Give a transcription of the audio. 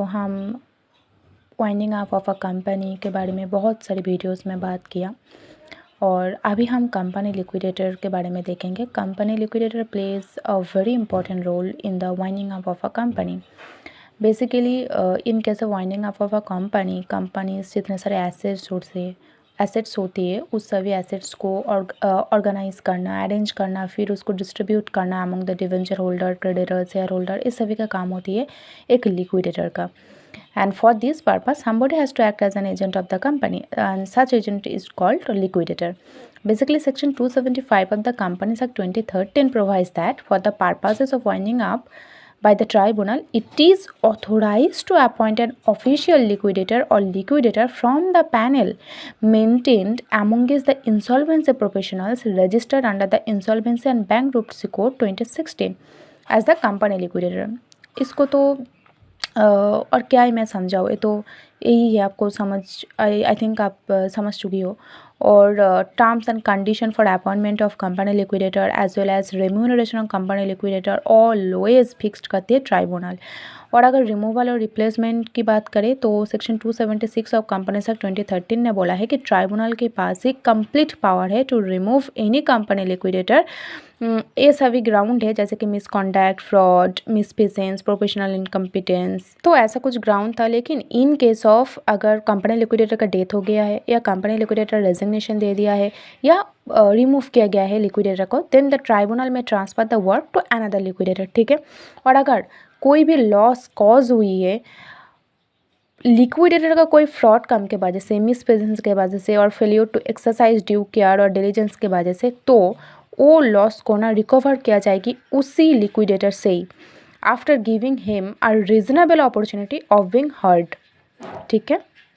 हम winding up of a company के बारे में बहुत सारी वीडियोस में बात किया और अभी हम कंपनी लिक्विडेटर के बारे में देखेंगे। Company liquidator plays a very important role in the winding up of a company. Basically in case of winding up of a company जितने सारे एसेट्स होती है उस सभी एसेट्स को ऑर्गेनाइज करना, अरेंज करना, फिर उसको डिस्ट्रीब्यूट करना among the debenture holder, creditor, share holder, इस सभी का काम होती है एक लिक्विडेटर का। And for this purpose, somebody has to act as an agent of the company, and such agent is called liquidator. Basically, Section 275 of the Companies Act 2013 provides that for the purposes of winding up by the tribunal, it is authorized to appoint an official liquidator or liquidator from the panel maintained amongst the insolvency professionals registered under the Insolvency and Bankruptcy Code 2016 as the company liquidator. इसको तो और क्या ही मैं समझाऊँ, ये तो यही है, आपको आई थिंक आप समझ चुकी हो। और terms and condition for appointment of company liquidator as well as remuneration of company liquidator always fixed करती है ट्राइब्यूनल। और अगर रिमूवल और रिप्लेसमेंट की बात करें तो सेक्शन 276 ऑफ कंपनीज एक्ट 2013 ने बोला है कि ट्राइब्यूनल के पास एक कंप्लीट पावर है to remove any company liquidator. ये सभी ग्राउंड है जैसे कि misconduct, fraud, misfeasance, professional incompetence, तो ऐसा कुछ ग्राउंड था। लेकिन इन केस ऑफ अगर कंपनी लिक्विडेटर का डेथ हो गया है या कंपनी लिक्विडेटर रेजिग्नेशन दे दिया है या रिमूव किया गया है लिक्विडेटर को, देन द ट्राइब्यूनल में transfer the work to another liquidator, ठीक है। और अगर कोई भी लॉस कॉज हुई है लिक्विडेटर का कोई फ्रॉड काम के वजह से, मिसफिशेंस के वजह से और failure to exercise due care और डिलीजेंस के वजह से, तो वो लॉस को ना रिकवर किया जाएगी उसी लिक्विडेटर से ही, after giving him a reasonable opportunity of being heard, ठीक है।